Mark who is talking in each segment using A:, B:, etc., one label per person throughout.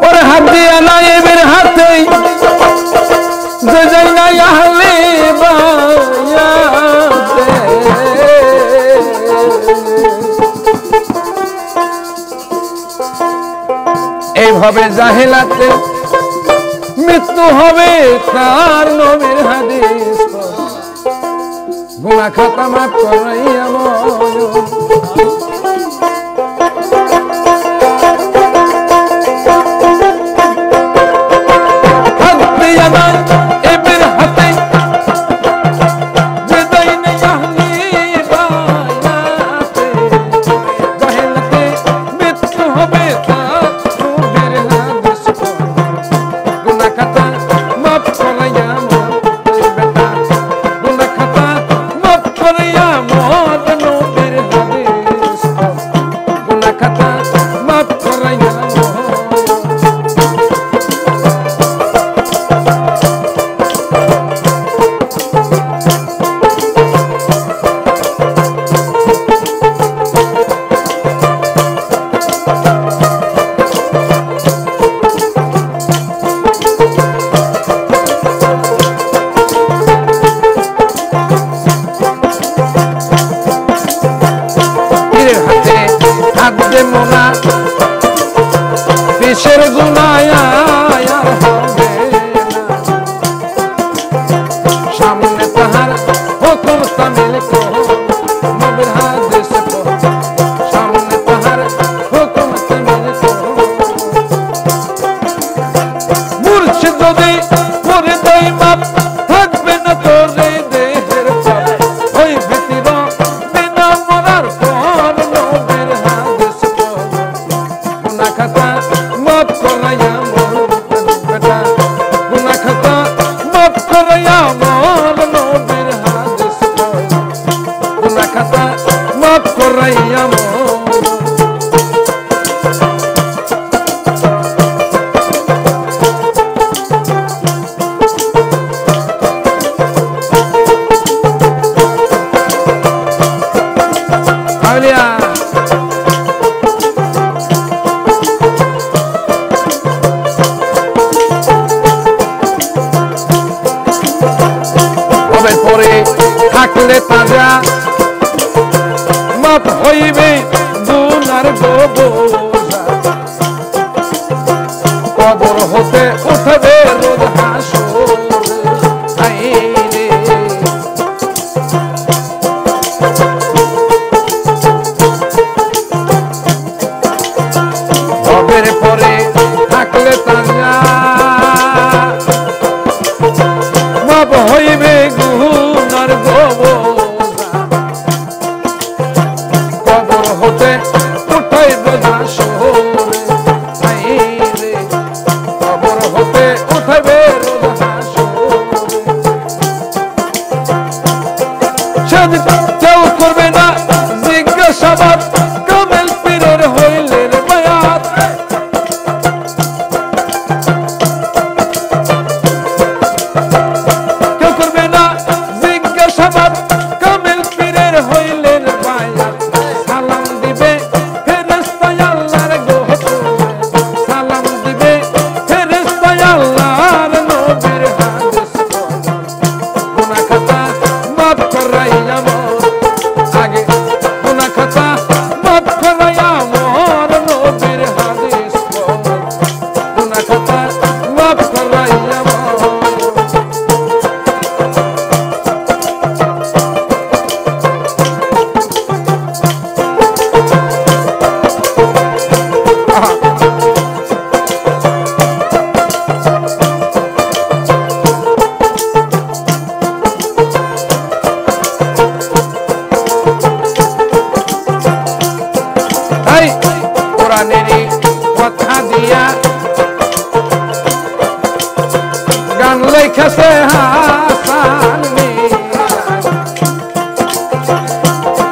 A: ওরে হাত দিয়া নাইবের হাতে যে যাই না আহলে বায়াতে এইভাবে জাহেলাতে মৃত্যু হবে তার নবীর হাদিস গুনাহ খাতা মাফ করাইয়া থাকলে তাজা মাপ হইবে গুনার বোঝা কবর হতে উঠবে রোজ হাসর ভবের পরে থাকলে তাজা মাপ হইবে গুনার কবর হতে উঠাইবে কবর হতে উঠাইবে কেউ করবে না জিজ্ঞাসাবাদ কামেল পীরের হইলে বায়াত কেউ করবে না জিজ্ঞাসাবাদ কামেল পীরের হইলে বায়াত সালাম দিবে ফেরেশতা আল্লাহর গোহতে সালাম দিবে ফেরেশতা আল্লাহর নবীর হাদিস গুনাহ খাতা মাফ করাইয়া আগে গুনাহ খাতা মাফ করাইয়া মোর নবীর হাদিস গুনাহ খাতা মাফ করাইয়া কোরআনেরই কথা দিয়া গান লেখেছে হাসান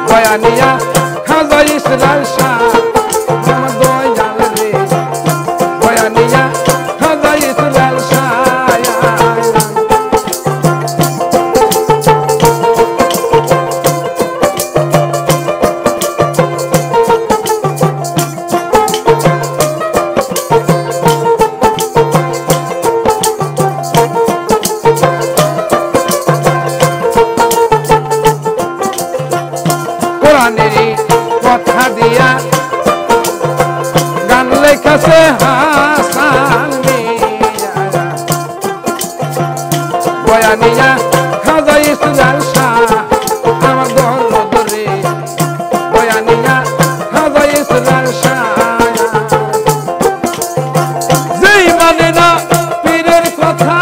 A: বয়ানিয়া খাজা ইসলাম শাহ দয়াল রে বয়ানিয়া খাজা ইসলাম শাহ কথা দিয়া গান লেখাছে হাসান মিয়া বয়ানিয়া খাজা ইসলাম শাহ আমার দরদরে বয়ানিয়া খাজা ইসলাম শাহ যেই মানে না পীরের কথা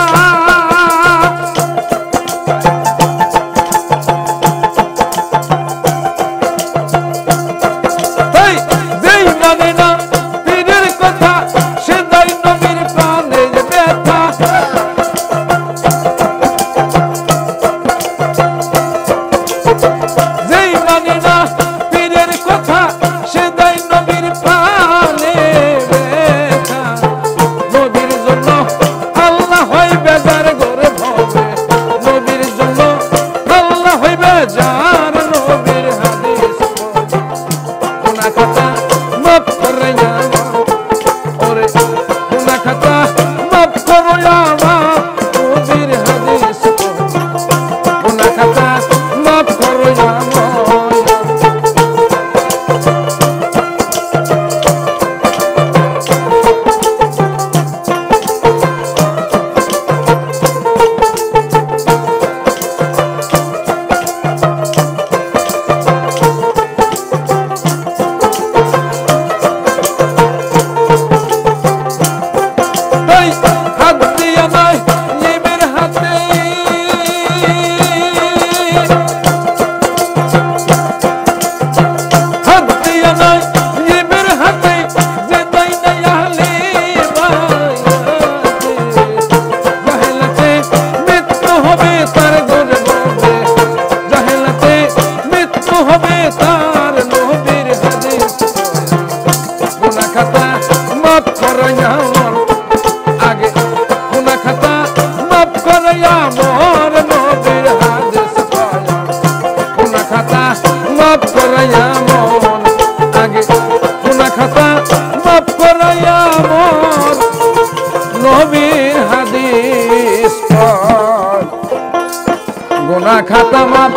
A: গুনাহ খাতা মাফ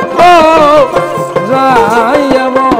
A: যাই আমার